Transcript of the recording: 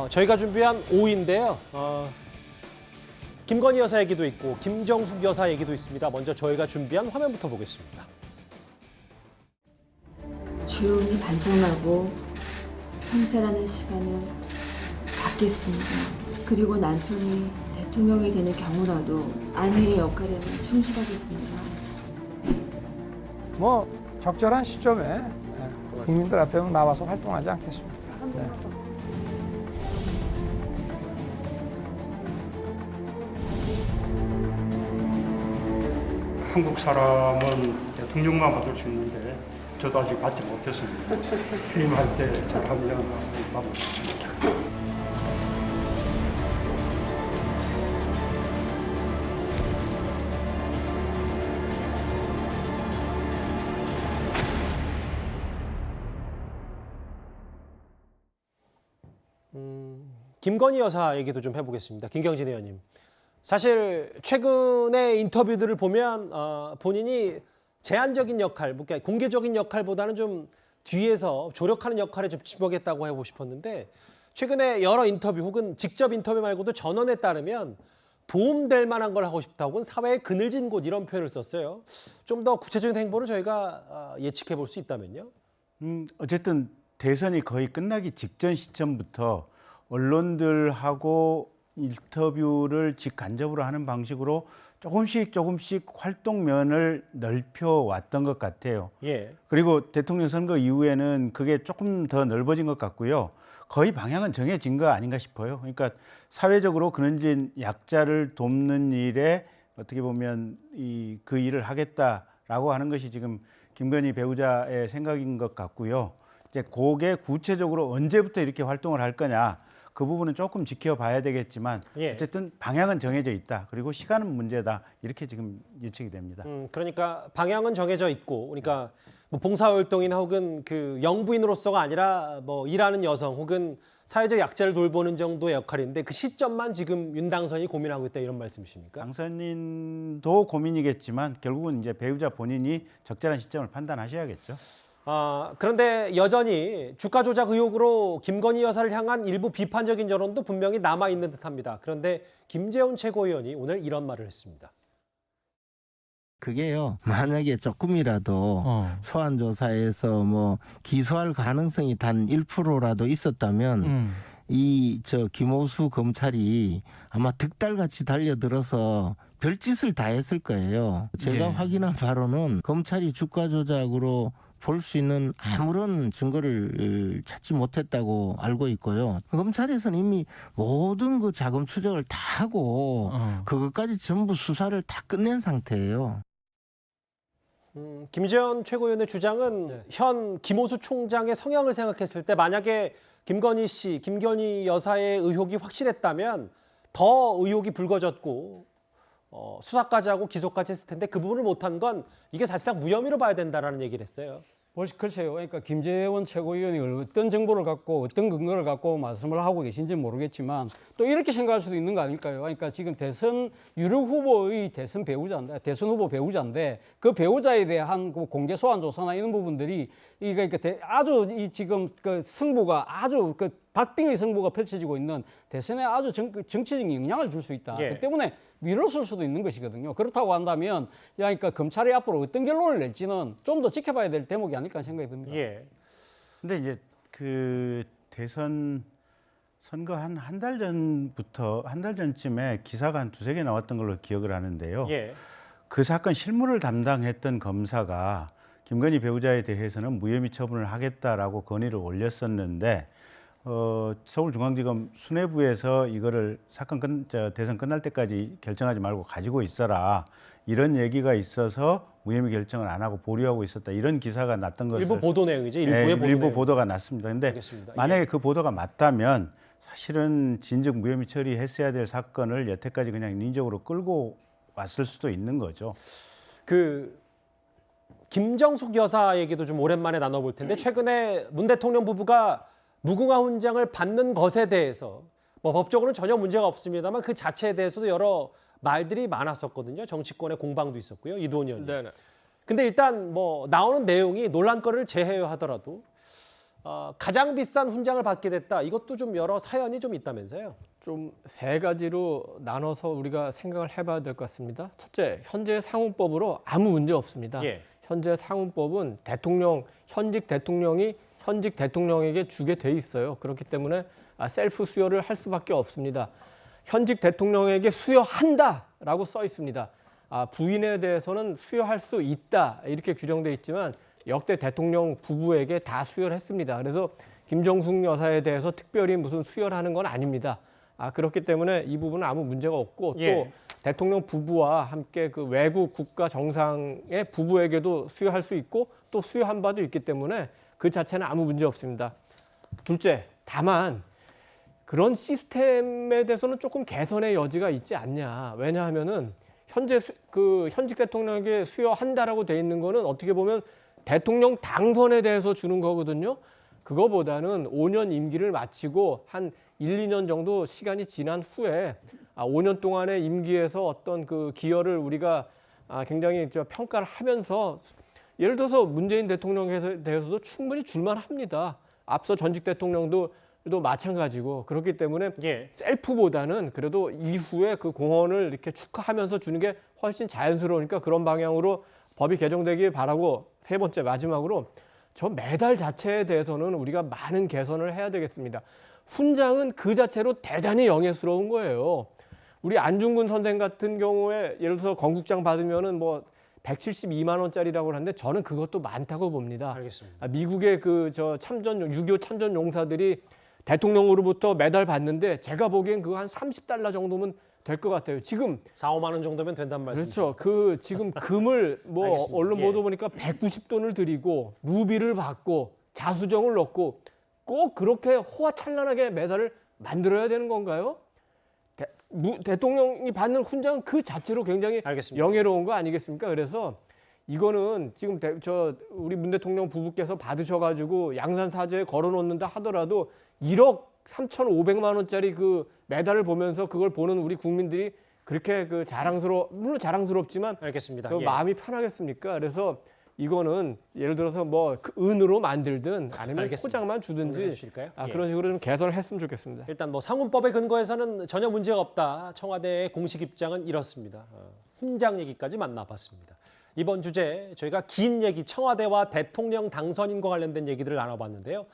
저희가 준비한 5위인데요. 김건희 여사 얘기도 있고 김정숙 여사 얘기도 있습니다. 먼저 저희가 준비한 화면부터 보겠습니다. 조용히 반성하고 성찰하는 시간을 갖겠습니다. 그리고 남편이 대통령이 되는 경우라도 아내의 역할에는 충실하겠습니다. 뭐 적절한 시점에 국민들 앞에 나와서 활동하지 않겠습니다. 네. 한국 사람은 대통령만 받을 수 있는데 저도 아직 받지 못했습니다. 취임할 때 잘하면 받겠습니다. 김건희 여사 얘기도 좀 해보겠습니다. 김경진 의원님. 사실 최근의 인터뷰들을 보면 본인이 제한적인 역할, 그러니까 공개적인 역할보다는 좀 뒤에서 조력하는 역할에 좀 집중하겠다고 해보고 싶었는데 최근에 여러 인터뷰 혹은 직접 인터뷰 말고도 전언에 따르면 도움될 만한 걸 하고 싶다 혹은 사회에 그늘진 곳 이런 표현을 썼어요. 좀 더 구체적인 행보를 저희가 예측해 볼 수 있다면요. 어쨌든 대선이 거의 끝나기 직전 시점부터 언론들하고 인터뷰를 직간접으로 하는 방식으로 조금씩 활동면을 넓혀왔던 것 같아요. 예. 그리고 대통령 선거 이후에는 그게 조금 더 넓어진 것 같고요. 거의 방향은 정해진 거 아닌가 싶어요. 그러니까 사회적으로 그런진 약자를 돕는 일에 어떻게 보면 그 일을 하겠다라고 하는 것이 지금 김건희 배우자의 생각인 것 같고요. 이제 그게 구체적으로 언제부터 이렇게 활동을 할 거냐, 그 부분은 조금 지켜봐야 되겠지만 어쨌든 방향은 정해져 있다. 그리고 시간은 문제다. 이렇게 지금 예측이 됩니다. 그러니까 방향은 정해져 있고, 그러니까 뭐 봉사활동이나 혹은 그 영부인으로서가 아니라 뭐 일하는 여성 혹은 사회적 약자를 돌보는 정도의 역할인데 그 시점만 지금 윤 당선이 고민하고 있다 이런 말씀이십니까? 당선인도 고민이겠지만 결국은 이제 배우자 본인이 적절한 시점을 판단하셔야겠죠. 그런데 여전히 주가 조작 의혹으로 김건희 여사를 향한 일부 비판적인 여론도 분명히 남아있는 듯합니다. 그런데 김재원 최고위원이 오늘 이런 말을 했습니다. 그게요, 만약에 조금이라도 소환조사에서 뭐 기소할 가능성이 단 1%라도 있었다면 김오수 검찰이 아마 득달같이 달려들어서 별짓을 다 했을 거예요. 제가 확인한 바로는 검찰이 주가 조작으로 볼 수 있는 아무런 증거를 찾지 못했다고 알고 있고요. 검찰에서는 이미 모든 그 자금 추적을 다 하고 그것까지 전부 수사를 다 끝낸 상태예요. 김재원 최고위원의 주장은 현 김오수 총장의 성향을 생각했을 때 만약에 김건희 여사의 의혹이 확실했다면 더 의혹이 불거졌고 수사까지 하고 기소까지 했을 텐데 그 부분을 못한 건 이게 사실상 무혐의로 봐야 된다라는 얘기를 했어요. 글쎄요. 그러니까 김재원 최고위원이 어떤 정보를 갖고 어떤 근거를 갖고 말씀을 하고 계신지 모르겠지만 또 이렇게 생각할 수도 있는 거 아닐까요? 그러니까 지금 대선 유력 후보의 대선 후보 배우자인데 그 배우자에 대한 그 공개 소환 조사나 이런 부분들이 그러니까 아주 지금 그 승부가 아주 그 박빙의 승부가 펼쳐지고 있는 대선에 아주 정치적인 영향을 줄 수 있다. 그 때문에 미뤘을 수도 있는 것이거든요. 그렇다고 한다면 그러니까 검찰이 앞으로 어떤 결론을 낼지는 좀 더 지켜봐야 될 대목이 아닐까 생각이 듭니다. 근데 이제 그 대선 선거 한 달 전쯤에 기사가 한 두세 개 나왔던 걸로 기억을 하는데요. 그 사건 실무를 담당했던 검사가 김건희 배우자에 대해서는 무혐의 처분을 하겠다라고 건의를 올렸었는데 서울중앙지검 수뇌부에서 이거를 대선 끝날 때까지 결정하지 말고 가지고 있어라, 이런 얘기가 있어서 무혐의 결정을 안 하고 보류하고 있었다, 이런 기사가 났던 것을 일부 보도 내용이죠. 일부 보도가 났습니다. 그런데 만약에 그 보도가 맞다면 사실은 진즉 무혐의 처리했어야 될 사건을 여태까지 그냥 인위적으로 끌고 왔을 수도 있는 거죠. 김정숙 여사 얘기도 좀 오랜만에 나눠볼 텐데 최근에 문 대통령 부부가 무궁화 훈장을 받는 것에 대해서 뭐 법적으로는 전혀 문제가 없습니다만 그 자체에 대해서도 여러 말들이 많았었거든요. 정치권의 공방도 있었고요. 이도원 의원님. 근데 일단 뭐 나오는 내용이 논란거리를 제외하더라도 가장 비싼 훈장을 받게 됐다. 이것도 좀 여러 사연이 좀 있다면서요? 좀 세 가지로 나눠서 우리가 생각을 해봐야 될 것 같습니다. 첫째, 현재 상훈법으로 아무 문제 없습니다. 예. 현재 상훈법은 현직 대통령에게 주게 돼 있어요. 그렇기 때문에 셀프 수여를 할 수밖에 없습니다. 현직 대통령에게 수여한다라고 써 있습니다. 부인에 대해서는 수여할 수 있다 이렇게 규정돼 있지만 역대 대통령 부부에게 다 수여를 했습니다. 그래서 김정숙 여사에 대해서 특별히 무슨 수여를 하는 건 아닙니다. 그렇기 때문에 이 부분은 아무 문제가 없고 예. 또 대통령 부부와 함께 그 외국 국가 정상의 부부에게도 수여할 수 있고 또 수여한 바도 있기 때문에 그 자체는 아무 문제 없습니다. 둘째, 다만 그런 시스템에 대해서는 조금 개선의 여지가 있지 않냐. 왜냐하면은 현재 현직 대통령에게 수여한다라고 돼 있는 거는 어떻게 보면 대통령 당선에 대해서 주는 거거든요. 그거보다는 5년 임기를 마치고 한 1, 2년 정도 시간이 지난 후에 5년 동안의 임기에서 어떤 그 기여를 우리가 굉장히 평가를 하면서 예를 들어서 문재인 대통령에 대해서도 충분히 줄만합니다. 앞서 전직 대통령도 마찬가지고 그렇기 때문에 예. 셀프보다는 그래도 이후에 그 공헌을 이렇게 축하하면서 주는 게 훨씬 자연스러우니까 그런 방향으로 법이 개정되길 바라고 세 번째 마지막으로 저 메달 자체에 대해서는 우리가 많은 개선을 해야 되겠습니다. 훈장은 그 자체로 대단히 영예스러운 거예요. 우리 안중근 선생 같은 경우에 예를 들어서 건국장 받으면은 뭐 172만 원짜리라고 하는데 저는 그것도 많다고 봅니다. 알겠습니다. 미국의 6.25 참전 용사들이 대통령으로부터 메달 받는데 제가 보기엔 그거 한 30달러 정도면 될 것 같아요. 지금 4, 5만 원 정도면 된단 말씀이죠. 그렇죠. 지금 금을 알겠습니다. 언론 예. 보도 보니까 190돈을 들이고 루비를 받고 자수정을 넣고 꼭 그렇게 호화찬란하게 메달을 만들어야 되는 건가요? 대통령이 받는 훈장은 그 자체로 굉장히 알겠습니다. 영예로운 거 아니겠습니까? 그래서 이거는 지금 우리 문 대통령 부부께서 받으셔가지고 양산 사저에 걸어놓는다 하더라도 1억 3,500만 원짜리 그 메달을 보면서 그걸 보는 우리 국민들이 그렇게 물론 자랑스럽지만 알겠습니다. 그 예. 마음이 편하겠습니까? 그래서 이거는 예를 들어서 그 은으로 만들든 아니면 알겠습니다. 포장만 주든지 주실까요? 예. 그런 식으로 좀 개선을 했으면 좋겠습니다. 일단 상훈법에 근거해서는 전혀 문제가 없다. 청와대의 공식 입장은 이렇습니다. 훈장 얘기까지 만나봤습니다. 이번 주제 저희가 긴 얘기 청와대와 대통령 당선인과 관련된 얘기들을 나눠봤는데요.